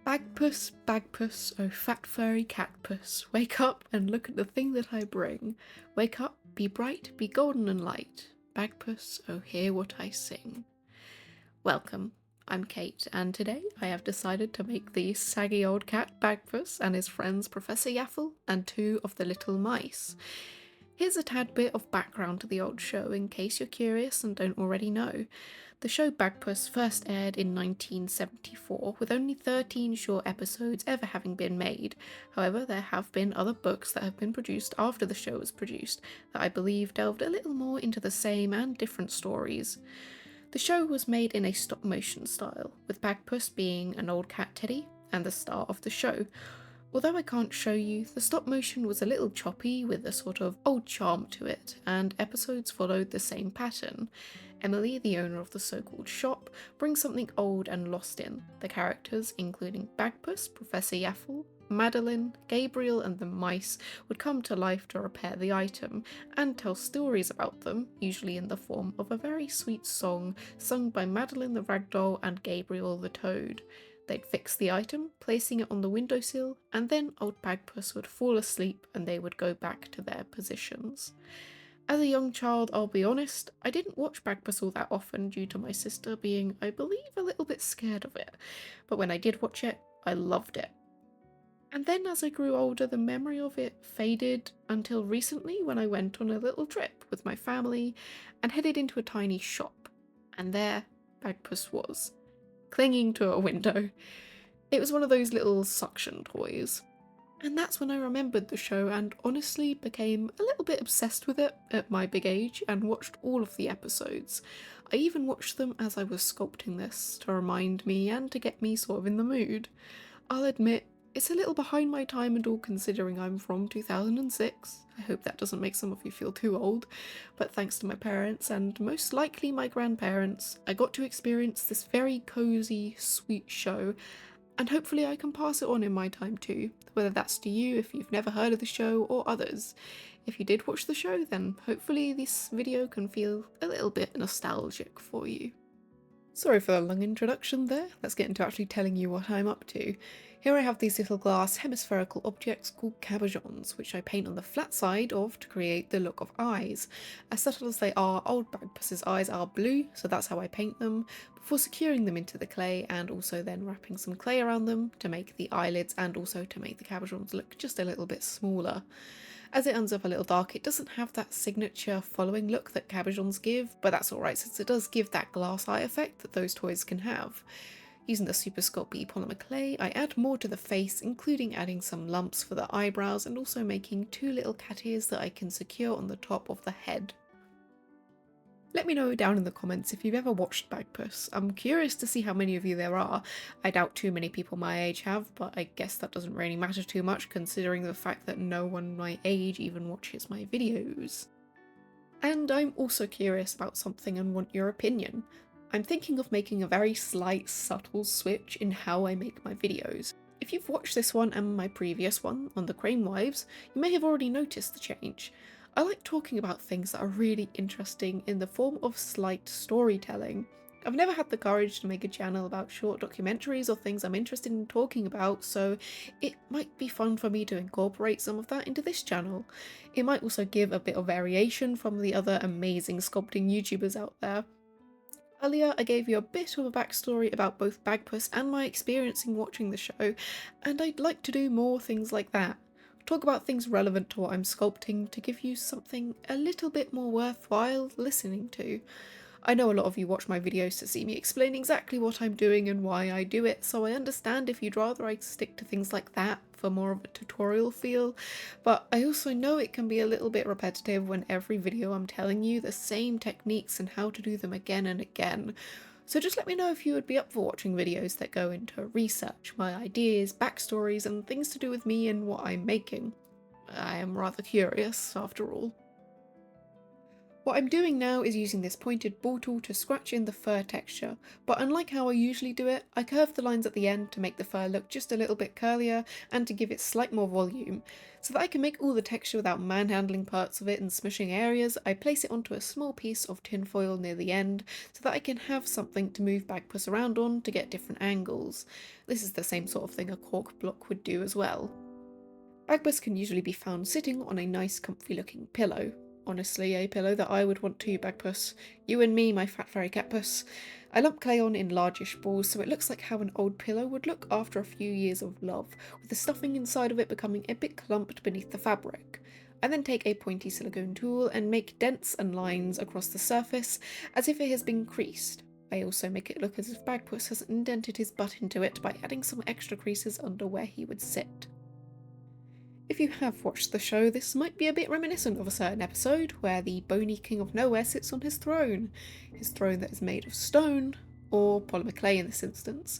Bagpuss, Bagpuss, oh fat furry catpuss, wake up and look at the thing that I bring. Wake up, be bright, be golden and light. Bagpuss, oh hear what I sing. Welcome, I'm Kate, and today I have decided to make the saggy old cat Bagpuss and his friends Professor Yaffle and two of the little mice. Here's a tad bit of background to the old show in case you're curious and don't already know. The show Bagpuss first aired in 1974, with only 13 short episodes ever having been made. However, there have been other books that have been produced after the show was produced that I believe delved a little more into the same and different stories. The show was made in a stop motion style, with Bagpuss being an old cat teddy and the star of the show. Although I can't show you, the stop motion was a little choppy with a sort of old charm to it, and episodes followed the same pattern. Emily, the owner of the so-called shop, brings something old and lost in. The characters, including Bagpuss, Professor Yaffle, Madeline, Gabriel and the mice, would come to life to repair the item, and tell stories about them, usually in the form of a very sweet song sung by Madeline the ragdoll and Gabriel the toad. They'd fix the item, placing it on the windowsill, and then old Bagpuss would fall asleep and they would go back to their positions. As a young child, I'll be honest, I didn't watch Bagpuss all that often due to my sister being, I believe, a little bit scared of it, but when I did watch it, I loved it. And then as I grew older, the memory of it faded until recently when I went on a little trip with my family and headed into a tiny shop, and there Bagpuss was, clinging to a window. It was one of those little suction toys. And that's when I remembered the show and honestly became a little bit obsessed with it at my big age and watched all of the episodes. I even watched them as I was sculpting this to remind me and to get me sort of in the mood. I'll admit, it's a little behind my time and all considering I'm from 2006. I hope that doesn't make some of you feel too old, but thanks to my parents and most likely my grandparents, I got to experience this very cozy, sweet show, and hopefully I can pass it on in my time too, whether that's to you if you've never heard of the show or others. If you did watch the show, then hopefully this video can feel a little bit nostalgic for you. Sorry for the long introduction there, let's get into actually telling you what I'm up to. Here I have these little glass hemispherical objects called Cabochons, which I paint on the flat side of to create the look of eyes. As subtle as they are, old Bagpuss's eyes are blue, so that's how I paint them, before securing them into the clay and also then wrapping some clay around them to make the eyelids and also to make the Cabochons look just a little bit smaller. As it ends up a little dark, it doesn't have that signature following look that Cabochons give, but that's alright since it does give that glass eye effect that those toys can have. Using the super Sculpey polymer clay, I add more to the face, including adding some lumps for the eyebrows and also making two little cat ears that I can secure on the top of the head. Let me know down in the comments if you've ever watched Bagpuss. I'm curious to see how many of you there are. I doubt too many people my age have, but I guess that doesn't really matter too much considering the fact that no one my age even watches my videos. And I'm also curious about something and want your opinion. I'm thinking of making a very slight, subtle switch in how I make my videos. If you've watched this one and my previous one on the Crane Wives, you may have already noticed the change. I like talking about things that are really interesting in the form of slight storytelling. I've never had the courage to make a channel about short documentaries or things I'm interested in talking about, so it might be fun for me to incorporate some of that into this channel. It might also give a bit of variation from the other amazing sculpting YouTubers out there. Earlier I gave you a bit of a backstory about both Bagpuss and my experience in watching the show, and I'd like to do more things like that. Talk about things relevant to what I'm sculpting to give you something a little bit more worthwhile listening to. I know a lot of you watch my videos to see me explain exactly what I'm doing and why I do it, so I understand if you'd rather I stick to things like that for more of a tutorial feel, but I also know it can be a little bit repetitive when every video I'm telling you the same techniques and how to do them again and again. So just let me know if you would be up for watching videos that go into research, my ideas, backstories and things to do with me and what I'm making. I am rather curious after all. What I'm doing now is using this pointed ball tool to scratch in the fur texture, but unlike how I usually do it, I curve the lines at the end to make the fur look just a little bit curlier and to give it slight more volume. So that I can make all the texture without manhandling parts of it and smushing areas, I place it onto a small piece of tinfoil near the end so that I can have something to move Bagpuss around on to get different angles. This is the same sort of thing a cork block would do as well. Bagpuss can usually be found sitting on a nice comfy looking pillow. Honestly, a pillow that I would want too, Bagpuss. You and me, my fat fairy catpuss. I lump clay on in largish balls so it looks like how an old pillow would look after a few years of love, with the stuffing inside of it becoming a bit clumped beneath the fabric. I then take a pointy silicone tool and make dents and lines across the surface as if it has been creased. I also make it look as if Bagpuss has indented his butt into it by adding some extra creases under where he would sit. If you have watched the show, this might be a bit reminiscent of a certain episode where the bony king of nowhere sits on his throne that is made of stone, or polymer clay in this instance.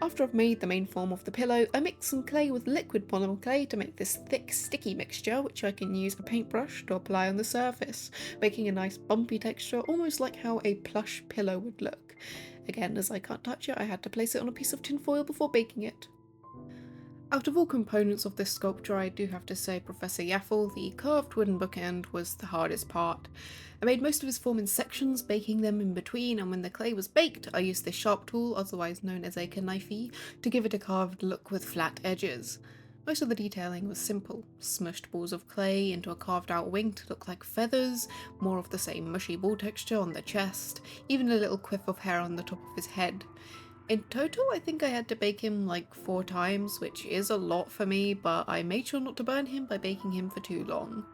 After I've made the main form of the pillow, I mix some clay with liquid polymer clay to make this thick, sticky mixture which I can use a paintbrush to apply on the surface, making a nice bumpy texture, almost like how a plush pillow would look. Again, as I can't touch it, I had to place it on a piece of tinfoil before baking it. Out of all components of this sculpture, I do have to say Professor Yaffle, the carved wooden bookend, was the hardest part. I made most of his form in sections, baking them in between, and when the clay was baked, I used this sharp tool, otherwise known as a knifey, to give it a carved look with flat edges. Most of the detailing was simple, smushed balls of clay into a carved out wing to look like feathers, more of the same mushy ball texture on the chest, even a little quiff of hair on the top of his head. In total, I think I had to bake him like 4 times, which is a lot for me, but I made sure not to burn him by baking him for too long.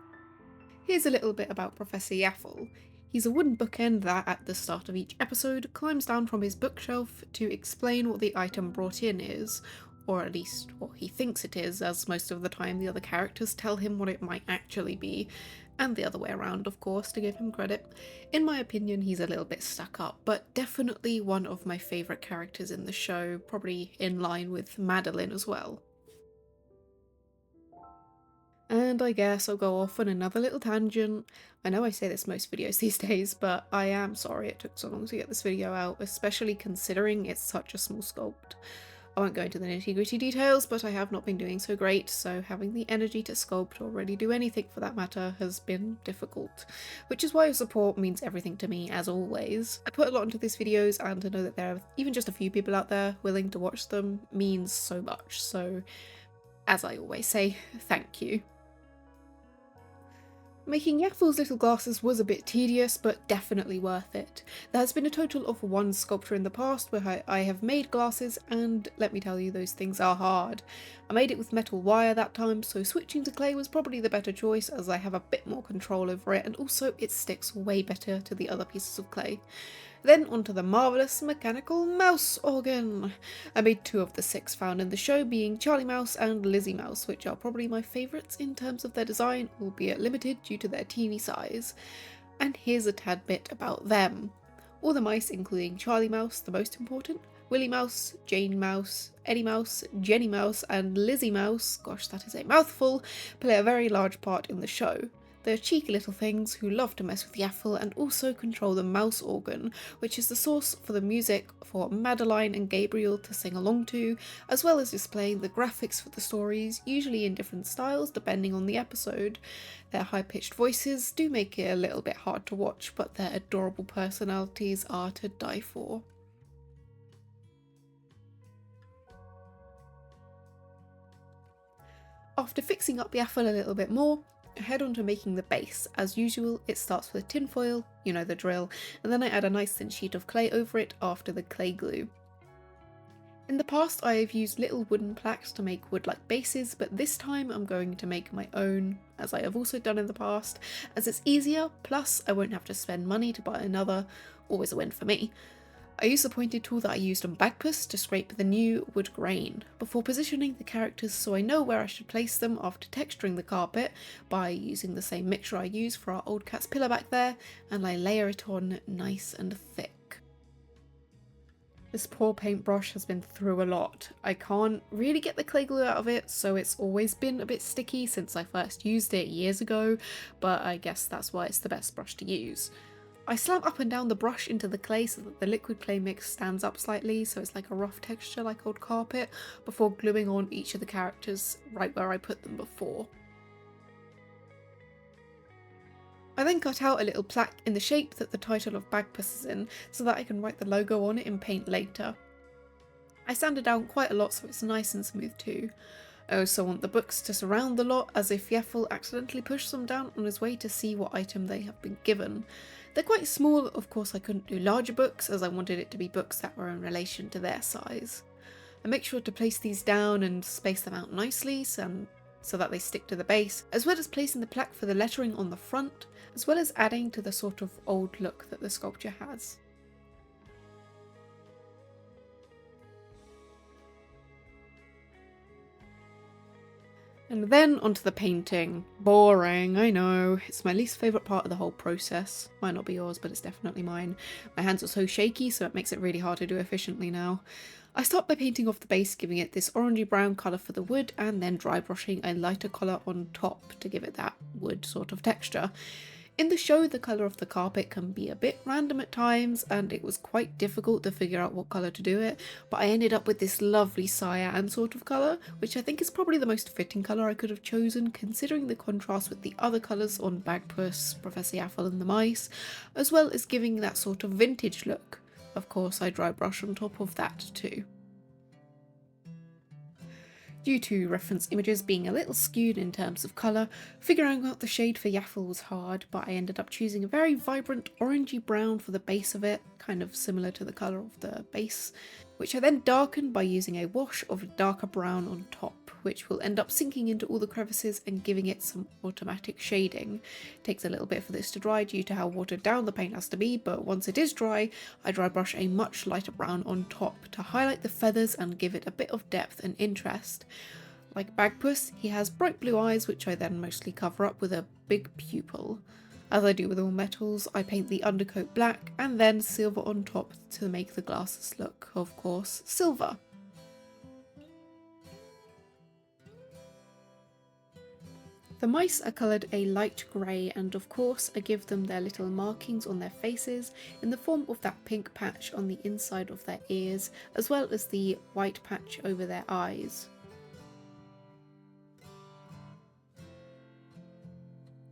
Here's a little bit about Professor Yaffle. He's a wooden bookend that, at the start of each episode, climbs down from his bookshelf to explain what the item brought in is, or at least what he thinks it is, as most of the time the other characters tell him what it might actually be, and the other way around, of course, to give him credit. In my opinion, he's a little bit stuck up, but definitely one of my favourite characters in the show, probably in line with Madeline as well. And I guess I'll go off on another little tangent. I know I say this most videos these days, but I am sorry it took so long to get this video out, especially considering it's such a small sculpt. I won't go into the nitty-gritty details, but I have not been doing so great, so having the energy to sculpt or really do anything for that matter has been difficult, which is why your support means everything to me as always. I put a lot into these videos, and to know that there are even just a few people out there willing to watch them means so much, so as I always say, thank you. Making Yaffle's little glasses was a bit tedious, but definitely worth it. There has been a total of 1 sculpture in the past where I have made glasses, and let me tell you, those things are hard. I made it with metal wire that time, so switching to clay was probably the better choice as I have a bit more control over it, and also it sticks way better to the other pieces of clay. Then onto the marvellous mechanical mouse organ. I made 2 of the 6 found in the show, being Charliemouse and Lizziemouse, which are probably my favourites in terms of their design, albeit limited due to their teeny size. And here's a tad bit about them. All the mice, including Charliemouse, the most important, Willie Mouse, Jane Mouse, Eddie Mouse, Jenny Mouse, and Lizzie Mouse, gosh that is a mouthful, play a very large part in the show. They're cheeky little things who love to mess with Yaffle and also control the mouse organ, which is the source for the music for Madeline and Gabriel to sing along to, as well as displaying the graphics for the stories, usually in different styles depending on the episode. Their high-pitched voices do make it a little bit hard to watch, but their adorable personalities are to die for. After fixing up Yaffle a little bit more, head on to making the base. As usual, it starts with tinfoil, you know the drill, and then I add a nice thin sheet of clay over it after the clay glue. In the past I have used little wooden plaques to make wood-like bases, but this time I'm going to make my own, as I have also done in the past, as it's easier, plus I won't have to spend money to buy another, always a win for me. I use the pointed tool that I used on Bagpuss to scrape the new wood grain, before positioning the characters so I know where I should place them after texturing the carpet by using the same mixture I used for our old cat's pillow back there, and I layer it on nice and thick. This poor paintbrush has been through a lot. I can't really get the clay glue out of it, so it's always been a bit sticky since I first used it years ago, but I guess that's why it's the best brush to use. I slam up and down the brush into the clay so that the liquid clay mix stands up slightly, so it's like a rough texture like old carpet, before gluing on each of the characters right where I put them before. I then cut out a little plaque in the shape that the title of Bagpuss is in, so that I can write the logo on it in paint later. I sanded down quite a lot so it's nice and smooth too. I also want the books to surround the lot, as if Yaffle accidentally pushed them down on his way to see what item they have been given. They're quite small, of course I couldn't do larger books as I wanted it to be books that were in relation to their size. I make sure to place these down and space them out nicely so that they stick to the base, as well as placing the plaque for the lettering on the front, as well as adding to the sort of old look that the sculpture has. And then onto the painting. Boring, I know. It's my least favourite part of the whole process. Might not be yours, but it's definitely mine. My hands are so shaky, so it makes it really hard to do efficiently now. I start by painting off the base, giving it this orangey brown colour for the wood, and then dry brushing a lighter colour on top to give it that wood sort of texture. In the show, the colour of the carpet can be a bit random at times, and it was quite difficult to figure out what colour to do it, but I ended up with this lovely cyan sort of colour, which I think is probably the most fitting colour I could have chosen, considering the contrast with the other colours on Bagpuss, Professor Yaffle and the mice, as well as giving that sort of vintage look. Of course, I dry brush on top of that too. Due to reference images being a little skewed in terms of colour, figuring out the shade for Yaffle was hard, but I ended up choosing a very vibrant orangey brown for the base of it, kind of similar to the colour of the base, which I then darkened by using a wash of darker brown on top, which will end up sinking into all the crevices and giving it some automatic shading. It takes a little bit for this to dry due to how watered down the paint has to be, but once it is dry, I dry brush a much lighter brown on top to highlight the feathers and give it a bit of depth and interest. Like Bagpuss, he has bright blue eyes, which I then mostly cover up with a big pupil. As I do with all metals, I paint the undercoat black and then silver on top to make the glasses look, of course, silver. The mice are coloured a light grey, and of course I give them their little markings on their faces in the form of that pink patch on the inside of their ears, as well as the white patch over their eyes.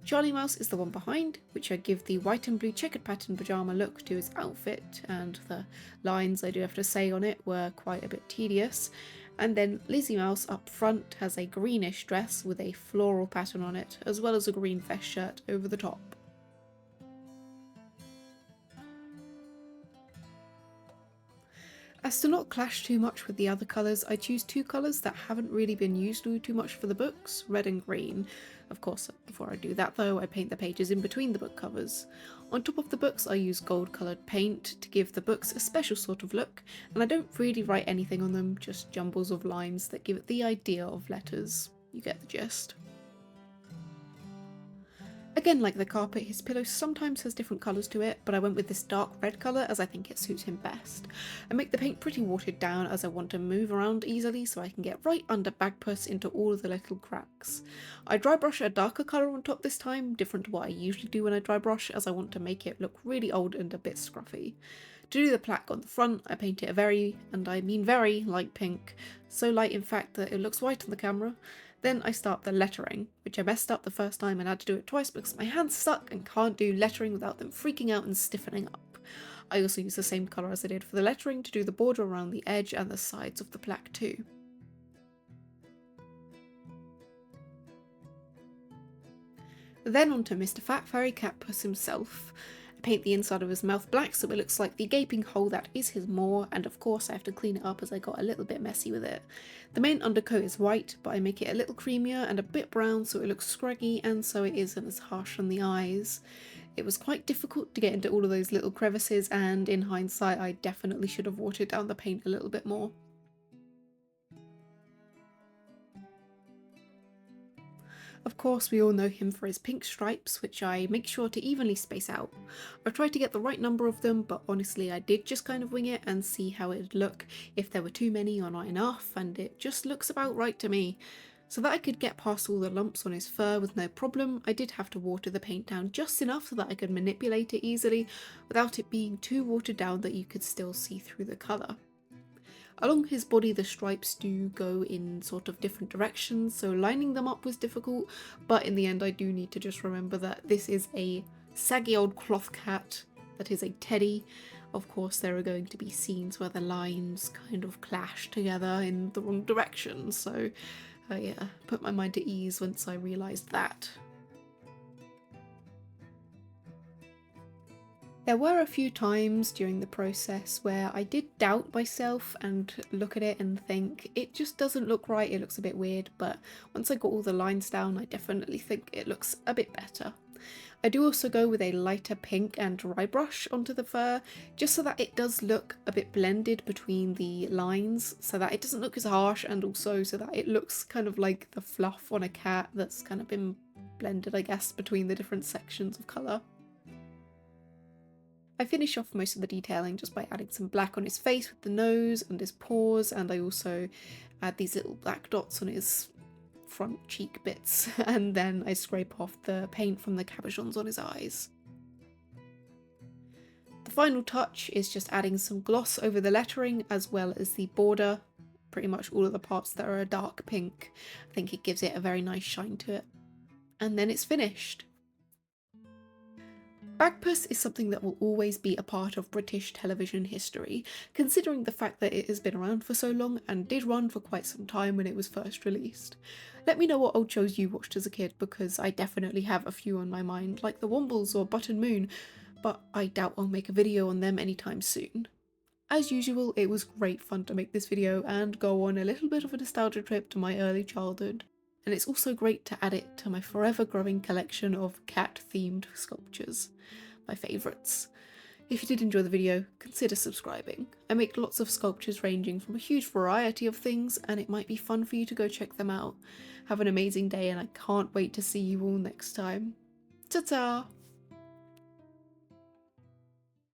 Charliemouse is the one behind, which I give the white and blue checkered pattern pyjama look to his outfit, and the lines I do have to say on it were quite a bit tedious. And then Lizziemouse up front has a greenish dress with a floral pattern on it, as well as a green vest shirt over the top. As to not clash too much with the other colours, I choose two colours that haven't really been used too much for the books, red and green. Of course, before I do that though, I paint the pages in between the book covers. On top of the books I use gold coloured paint to give the books a special sort of look, and I don't really write anything on them, just jumbles of lines that give it the idea of letters. You get the gist. Again, like the carpet, his pillow sometimes has different colours to it, but I went with this dark red colour as I think it suits him best. I make the paint pretty watered down as I want to move around easily so I can get right under Bagpuss into all of the little cracks. I dry brush a darker colour on top this time, different to what I usually do when I dry brush, as I want to make it look really old and a bit scruffy. To do the plaque on the front, I paint it a very, and I mean very, light pink, so light in fact that it looks white on the camera. Then I start the lettering, which I messed up the first time and had to do it twice because my hands suck and can't do lettering without them freaking out and stiffening up. I also use the same colour as I did for the lettering to do the border around the edge and the sides of the plaque too. Then onto Mr. Fat Furry Catpuss himself. Paint the inside of his mouth black so it looks like the gaping hole that is his maw, and of course I have to clean it up as I got a little bit messy with it. The main undercoat is white, but I make it a little creamier and a bit brown so it looks scraggy and so it isn't as harsh on the eyes. It was quite difficult to get into all of those little crevices, and in hindsight I definitely should have watered down the paint a little bit more. Of course, we all know him for his pink stripes, which I make sure to evenly space out. I've tried to get the right number of them, but honestly I did just kind of wing it and see how it'd look if there were too many or not enough, and it just looks about right to me. So that I could get past all the lumps on his fur with no problem, I did have to water the paint down just enough so that I could manipulate it easily without it being too watered down that you could still see through the colour. Along his body the stripes do go in sort of different directions, so lining them up was difficult, but in the end I do need to just remember that this is a saggy old cloth cat that is a teddy. Of course there are going to be scenes where the lines kind of clash together in the wrong direction, so yeah, put my mind at ease once I realised that. There were a few times during the process where I did doubt myself and look at it and think it just doesn't look right, it looks a bit weird, but once I got all the lines down I definitely think it looks a bit better. I do also go with a lighter pink and dry brush onto the fur, just so that it does look a bit blended between the lines, so that it doesn't look as harsh, and also so that it looks kind of like the fluff on a cat that's kind of been blended, I guess, between the different sections of colour. I finish off most of the detailing just by adding some black on his face with the nose and his paws, and I also add these little black dots on his front cheek bits, and then I scrape off the paint from the cabochons on his eyes. The final touch is just adding some gloss over the lettering as well as the border, pretty much all of the parts that are a dark pink. I think it gives it a very nice shine to it. And then it's finished. Bagpuss is something that will always be a part of British television history, considering the fact that it has been around for so long and did run for quite some time when it was first released. Let me know what old shows you watched as a kid, because I definitely have a few on my mind, like the Wombles or Button Moon, but I doubt I'll make a video on them anytime soon. As usual, it was great fun to make this video and go on a little bit of a nostalgia trip to my early childhood. And it's also great to add it to my forever growing collection of cat-themed sculptures, my favourites. If you did enjoy the video, consider subscribing. I make lots of sculptures ranging from a huge variety of things, and it might be fun for you to go check them out. Have an amazing day, and I can't wait to see you all next time. Ta-ta!